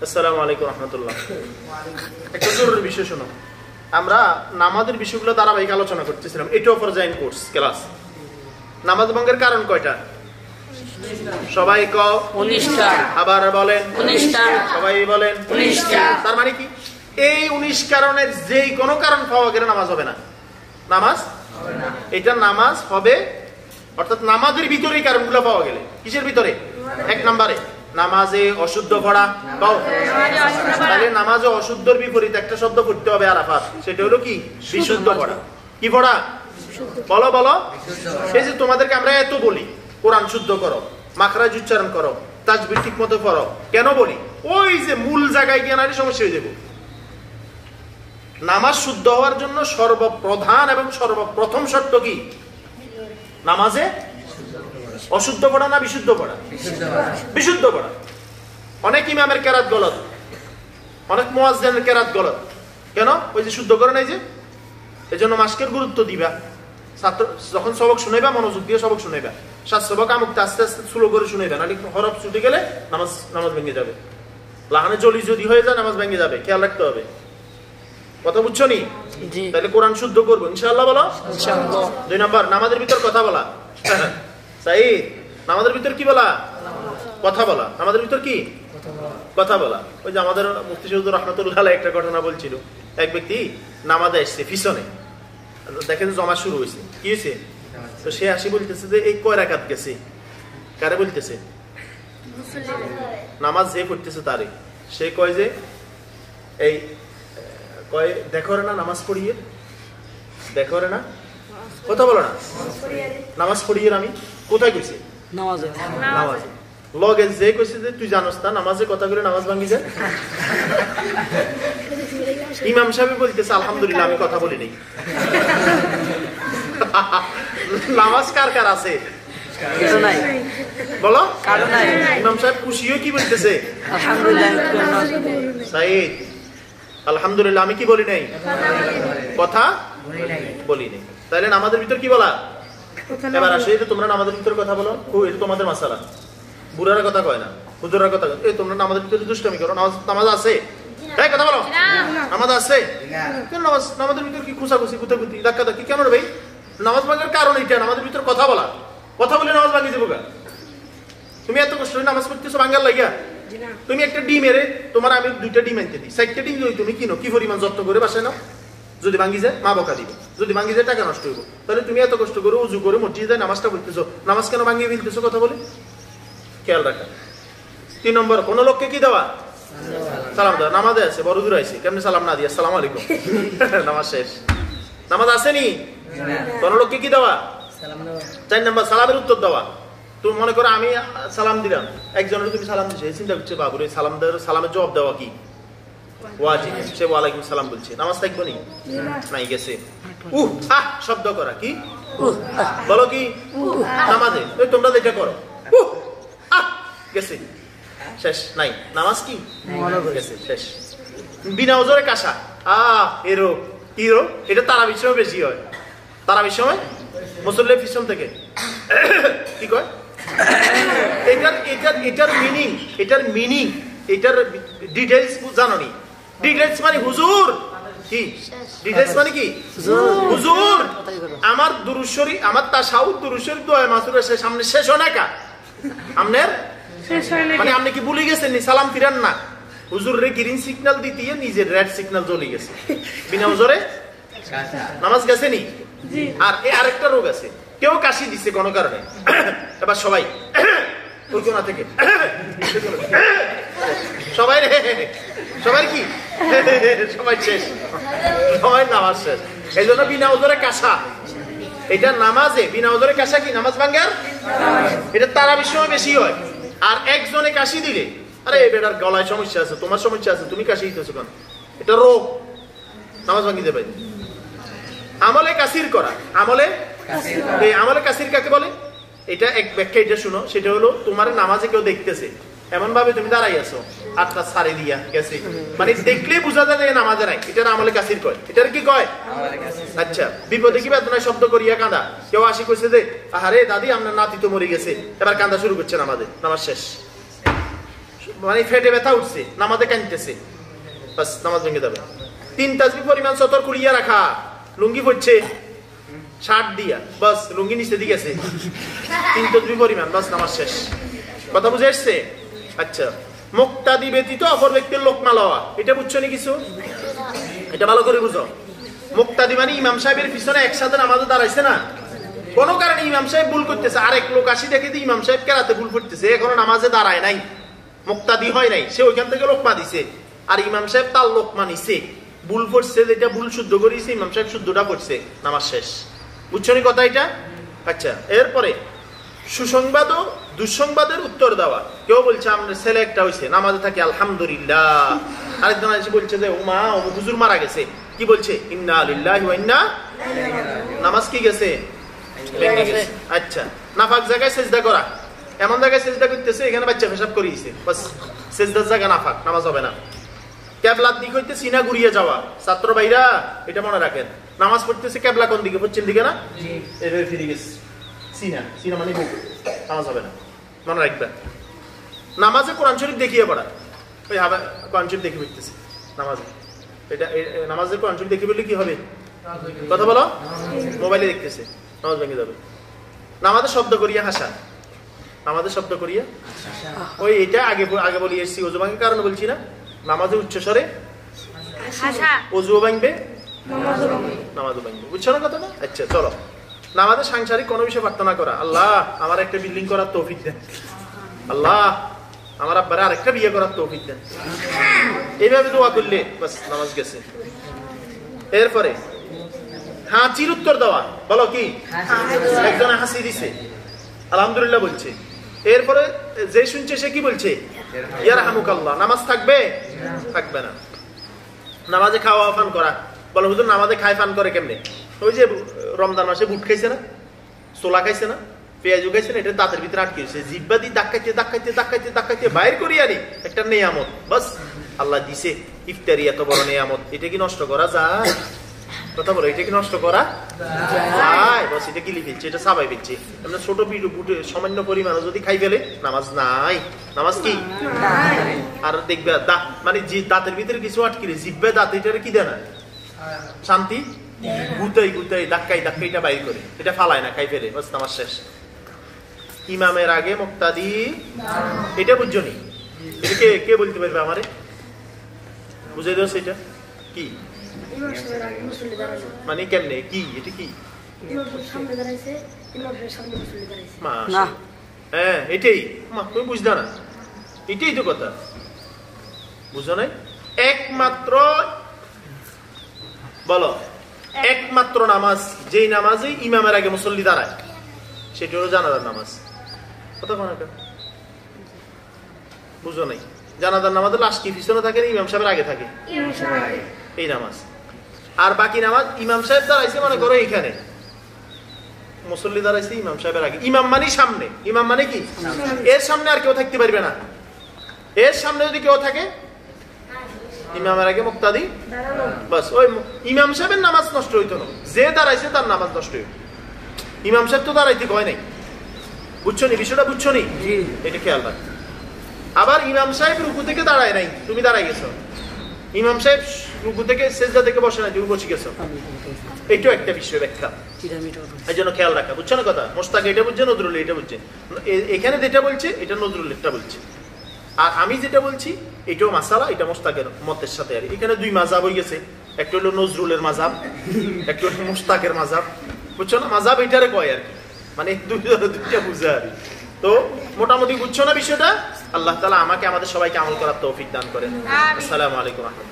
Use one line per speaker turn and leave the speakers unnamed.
আসসালামু আলাইকুম রহমতুল্লাহ। একটা জরুরি বিষয় শোনো, আমরা নামাজের বিষয়গুলো ধারাবাহিক আলোচনা করতেছিলাম। এটাও ফরজাইন কোর্স ক্লাস। নামাজ ভঙ্গের কারণ কয়টা? সবাই কও
19টা।
আবার বলেন
19টা।
সবাই বলেন
19টা।
তার মানে কি? এই 19 কারণের যেই কোনো কারণ পাওয়া গেলে নামাজ হবে না। নামাজ এটা নামাজ হবে, অর্থাৎ নামাজের ভিতরে কারণগুলো পাওয়া গেলে। কিসের ভিতরে? এক নম্বরে নামাজে অশুদ্ধ পড়া। তাহলে নামাজে অশুদ্ধর বিপরীত একটা শব্দ পড়তে হবে আরাফাত, সেটা হলো কি? বিশুদ্ধ পড়া। কি পড়া? বলো বলো। এই যে তোমাদেরকে আমরা এত বলি কোরআন শুদ্ধ করো, মাখরাজ উচ্চারণ করো, তাজবির ঠিক মতো করো, কেন বলি? ওই যে মূল জায়গায় গিয়ে নারী সমস্যা হয়ে যাবে। নামাজ শুদ্ধ হওয়ার জন্য সর্বপ্রধান এবং সর্বপ্রথম শর্ত কি? নামাজে অশুদ্ধ পড়া না বিশুদ্ধ পড়া? বিশুদ্ধ পড়া। অনেক ইমামের কেরাত গলত, অনেক মুয়াজ্জিনের কেরাত গলত। কেন? ওই যে শুদ্ধ করে নাই যে। এজন্য মাস্কের গুরুত্ব দিবা। ছাত্র যখন সবক শুনাইবা মনোযোগ দিয়ে সবক শুনাইবা। সবক আমুকতে আস্তে আস্তে স্লো করে শুনাইবা, নাহলে হরফ ছুটে গেলে নামাজ ভেঙে যাবে। লাহানে জলি যদি হয়ে যায় নামাজ ভেঙে যাবে, খেয়াল রাখতে হবে। কথা বুঝছো নি? তাহলে কোরআন শুদ্ধ করবো ইনশাআল্লাহ। বলো ইনশাআল্লাহ। 2 নম্বর নামাজের ভিতর কথা বলা। সাইদ, নামাজের ভিতর কি বলা? কথা বলা। নামাজের ভিতর কি? কথা বলা। ওই যে আমাদের মুফতি শহীদুর রহমতুল্লাহ আলাইহি একটা ঘটনা বলছিল। এক ব্যক্তি নামাজে আসছে, পিছনে দেখেন জমা শুরু হয়েছে। কি হয়েছে? তো সে আসি বলতেছে যে এই কয় রাকাত গেছে। কারে বলতেছে? নামাজ যে পড়তেছে তারে। সে কয় যে এই কয় দেখো রে না নামাজ পড়িয়ে, দেখো রে না, কথা বলো না, নামাজ পড়িয়ে। আমি কোথায় কইছি?
নামাজে।
নামাজে। লগে যে কইছে যে তুই জানোস না নামাজে কথা বলে নামাজ ভাঙি যায়। ইমাম সাহেব বলতেছে আলহামদুলিল্লাহ আমি কথা বলি নাই। নামাজ কার কার আছে? বলো। ইমাম সাহেব খুশি হয়ে কি বলতেছে? সাইদ আলহামদুলিল্লাহ আমি কি বলি নাই? কথা বলি নাই। তাহলে নামাজের ভিতর কি বলা? এবার আসে যে তোমরা নামাজের ভিতর কথা বলো, এটা তোমাদের মাসালা। বুড়ারা কথা কয় না, হুজুরের কথা কয়। এই তোমরা নামাজের ভিতরে দুষ্টামি করো। নামাজ আছে? এই কথা বলো, নামাজ আছে? কেন নামাজের ভিতর কি খুশাখুশি, কুতাকুতি, ধাক্কাধাক্কি কেন রে ভাই? নামাজ ভাঙার কারণ এটা, নামাজের ভিতর কথা বলা। কথা বলে নামাজ ভাঙিয়ে যাবো। তুমি এত কষ্ট করে নামাজ পড়তেছো ভাঙ্গার লাগিয়া? তুমি একটা ডিম এরে, তোমার আমি 2টা ডিম আনতে দিই, 4টা ডিম যদি তুমি কিনো, কি পরিমাণ যত্ন করে বাসায় নাও। যদি ভাঙ্গি যায় মা বকা দিব, যদি ভাঙ্গি যায় টাকা নষ্ট হইব। তাহলে তুমি এত কষ্ট করে উজু করে মসজিদে নামাজটা পড়তেছো, নামাজ কেন ভাঙিয়ে ফেলতেছো? কথা বলে খেয়াল রাখা। 3 নম্বর কোন লোককে কি দেওয়া? সালাম দেওয়া। নামাজে আছে, বড় দূর আছে, কেমনি সালাম না দিয়ে আসসালামু আলাইকুম, নামাজ শেষ। নামাজ আসেনি? কোন লোককে কি দেওয়া? 4 নম্বর সালামের উত্তর দেওয়া। তুমি মনে করো আমি সালাম দিলাম, একজনের তুমি সালাম দিচ্ছ, এই চিন্তা করছে বাবুরে সালামের জবাব দেওয়া কি ওয়াজিব। সে ওয়ালাইকুম সালাম বলছে, নামাজ থাকবে নি? নাই, গেছে। শব্দ করা কি বলো কি নামাজে? তোমরা যেটা করো গেছে, শেষ। নাই, নামাজ কি গেছে, শেষ। বিনা ওজরে কাশা, এরো কি রো, এটা তারাবির সময় বেশি হয়। তারাবির সময় মুসল্লির পিছন থেকে কি কয়? এটার ডিটেইলস জানো নি? ডিটেইলস মানে হুজুর। কি ডিটেইলস মানে? কি হুজুর আমার দুরূদ শরীফ, আমার তাশাহুদ দুরূদ শরীফ দোয়া মাসুরের সামনে শেষ হয় না কা? আমনের মানে আপনি কি ভুলে গেছেন নি? সালাম ফিরান না। হুজুর রে গ্রিন সিগন্যাল দিতে নিজের রেড সিগন্যাল জ্বলে গেছে। বিনা ওজরে নামাজ গেছে নি? আর আরেকটা রোগ আছে, কেউ কাশি দিচ্ছে কোনো কারণে। এবার সবাই ওই কোণা থেকে সবাই সবাই কি সবাই শেষ, সবাই নামাজ শেষ। এই জন্য বিনা ওজরে কাশা, এটা নামাজে বিনা ওজরে কাশা কি নামাজ ভাঙ্গার? এটা তারাবির সময় বেশি হয়। আর একজনে কাশি দিলে, আরে বেটার গলায় সমস্যা আছে, তোমার সমস্যা আছে, তুমি কাশি দিতেছো কেন? এটা রোগ, নামাজ ভাঙ্গি দেবে। আমলে কাসির করা, আমলে কাসির কাকে বলে? এটা এক ব্যাখ্যা, এটা শুনো। সেটা হলো তোমার নামাজে কেউ দেখতেছে, এমন ভাবে তুমি দাঁড়াই আছো, হাতটা ছাড়ে দিয়া গেছে, মানে দেখলেই বোঝা যায় যে নামাজে নাই। এটা আমলে কাসির কয়। এটার কি কয়? আচ্ছা, বিপদে কি বেদনায় শব্দ করিয়া কাঁদা। কেউ আসি কইছে যে আরে দাদি আপনার নাতি তো মরে গেছে, এবার কাঁদা শুরু করছে নামাজে, নামাজ শেষ। মানে ফেটে ব্যথা উঠছে, নামাজে কাঁদতেছে, বাস নামাজ ভেঙে যাবে। 3 তাসবিহ পরিমাণ সতর কুড়িয়া রাখা, লুঙ্গি পড়ছে শার্ট দিয়া, বাস লুঙ্গি নিচে দিয়ে গেছে, 3 তাসবিহ পরিমাণ, বাস নামাজ শেষ। কথা বুঝে আসছে? আচ্ছা, মুক্তাদি ব্যতীত অপর ব্যক্তির লোকমা লওয়া, এটা বুঝছো নি কিছু? এটা ভালো করে বুঝো। মুক্তাদি মানে ইমাম সাহেবের পিছনে একসাথে নামাজে দাঁড়াইছে না, কোন কারণে ইমাম সাহেব ভুল করতেছে, আরেক লোক আসি দেখে ইমাম সাহেব কেরাতে ভুল করতেছে, এখনো নামাজে দাঁড়ায় নাই, মুক্তাদি হয় নাই, সে ওইখান থেকে লোকমা দিছে, আর ইমাম সাহেব তার লোকমা নিছে, ভুল পড়ছে, যেটা ভুল শুদ্ধ করেছে ইমাম সাহেব শুদ্ধটা পড়ছে, নামাজ শেষ। বুঝছো নি কথা এটা? আচ্ছা, এরপরে সুসংবাদ ও দুঃসংবাদের উত্তর দেওয়া। কেউ বলছে আমাদের ছেলে একটা হয়েছে, নামাজে থাকে আলহামদুলিল্লাহ, আরেকজন এসে বলছে যে ও মা ও হুজুর মারা গেছে, কি বলছে? ইন্না লিল্লাহি ওয়া ইন্না, নামাজ কি গেছে? আচ্ছা, নাফাক জায়গায় সেজদা করা, এমন জায়গায় সেজদা করতেছে এখানে বাচ্চা পেশাব করিয়েছে, বাস সেজদার জায়গা নাফাক, নামাজ হবে না। কেবলার দিক হইতে সিনা ঘুরিয়ে যাওয়া, ছাত্র ভাইরা এটা মনে রাখেন, নামাজ পড়তেছে কেবলা কোন দিকে? পশ্চিম দিকে না, এভাবে ফিরে গেছে সিনা, সিনা মানে বুক, নামাজ হবে না, মনে রাখবেন। নামাজে কোরআন শরীফ দেখিয়ে পড়া, ওই কোরআন শরীফ দেখে পড়তেছে নামাজে, এটা নামাজে কোরআন শরীফ দেখে পড়লে কি হবে? কথা বলো, মোবাইলে দেখতেছে, নামাজ ভেঙে যাবে। নামাজে শব্দ করিয়া হাসা, নামাজে শব্দ করিয়া, ওই এটা আগে আগে বলি এসছি, ওযু ভাঙার কারণে বলছি না, নামাজে উচ্চস্বরে ওযুও ভাঙবে, নামাজও ভাঙবে, বুঝছো না কথাটা? আচ্ছা চলো, নামাজে সাংসারিক কোনো বিষয়ে প্রার্থনা করা, আল্লাহ আমার একটা বিল্ডিং করার তৌফিক দেন, আল্লাহ আমার আব্বারে আরেকটা বিয়ে করার তৌফিক দেন, এইভাবে দোয়া করলে বাস নামাজ গেছে। এরপরে হাঁচির উত্তর দেওয়া, বলো কি? একজনে হাসি দিছে, আলহামদুলিল্লাহ বলছে, এরপরে যে শুনছে সে কি বলছে? ইয়ারহামুকাল্লাহ। নামাজ থাকবে? থাকবে না। নামাজে খাওয়া পান করা, বলো হুজুর নামাজে খায় পান করে কেমনে? ওই যে রমজান মাসে বুট খাইছে না, ছোলা খাইছে না, পেঁয়াজু খাইছে না, এটা দাঁতের ভিতরে আটকেছে, জিহ্বা দিয়ে দাক্কাইতে দাক্কাইতে দাক্কাইতে দাক্কাইতে বাইর করিয়া নি একটা নিয়ামত, বাস আল্লাহ দিছে ইফতারি, এত বড় নিয়ামত, এটা কি নষ্ট করা যায়? কথা বলো, এটা কি নষ্ট করা যায়? বাস এটা গিলি ফেলছে, এটা সাবাই ফেলছে, আমরা ছোট পিঠু বুটে সামান্য পরিমাণ যদি খাই ফেলে নামাজ নাই, নামাজ কি? আর দেখবে মানে দাঁতের ভিতরে কিছু আটকিলে জিহ্বা দাঁত এটারে কি দেয় না শান্তি, গুতাই গুতাই ধাক্কাই ধাক্কাইটা বাইর করে, এটা ফালায় না, খাই ফেলে, বাস নামাজ শেষ। ইমামের আগে মুক্তাদি, এটা বুঝছো নি? এটা কে বলতে পারবে আমারে? বুঝাই দাও সেটা কি মানে, কেমনে, কি, এটা কি? হ্যাঁ এটাই, তুমি বুঝতে না, এটাই তো কথা, বুঝো নাই? একমাত্র বলো, একমাত্র নামাজ যেই নামাজে ইমামের আগে মুসল্লি দাঁড়ায় সেটা হলো জানাজার নামাজ। কথা কোন বুঝো নাই? জানাজার নামাজে লাশ কি পিছনে থাকে না ইমাম সাহেবের আগে থাকে, এই নামাজ। আর বাকি নামাজ ইমাম সাহেব দাঁড়াইছে, মনে করো এইখানে মুসল্লি দাঁড়াইছে ইমাম সাহেবের আগে, ইমাম মানে সামনে, ইমাম মানে কি? এর সামনে আর কেউ থাকতে পারবে না, এর সামনে যদি কেউ থাকে ইমামের আগে মুক্তাদি, বাস ওই ইমাম সাহেবের নামাজ নষ্ট হইতো না, যে দাঁড়াইছে তার নামাজ নষ্ট হইত। ইমাম সাহেব তো দাঁড়াইতে কয় নাই, বুঝছো নি বিষয়টা? বুঝছো নি? এটা খেয়াল রাখ। আবার ইমাম সাহেব রুকু থেকে দাঁড়ায় নাই, তুমি দাঁড়াই গেছো, ইমাম সাহেব রুকু থেকে সেজদা থেকে বসে নাই, তুমি বসে গেছো, এটাও একটা বিষয় ব্যাখ্যা, এই জন্য খেয়াল রাখা, বুঝছো না কথা? মোস্তাক এটা বুঝছে, নজরুল এটা বুঝছে, এখানে যেটা বলছে এটা নজরুল এটা বলছে, আর আমি যেটা বলছি এটাও মাসালা, এটা মোস্তাকের মতের সাথে। আর এখানে দুই মাযহাব হয়ে গেছে, একটা হলো নজরুলের মাযহাব, একটা হলো মোস্তাকের মাযহাব, বুঝছো না? মাযহাব এটারে কয় আর কি, মানে দুইটা বুঝে আর। তো মোটামুটি বুঝছো না বিষয়টা? আল্লাহ তাআলা আমাকে আমাদের সবাইকে আমল করার তৌফিক দান করেন। আসসালামু আলাইকুম।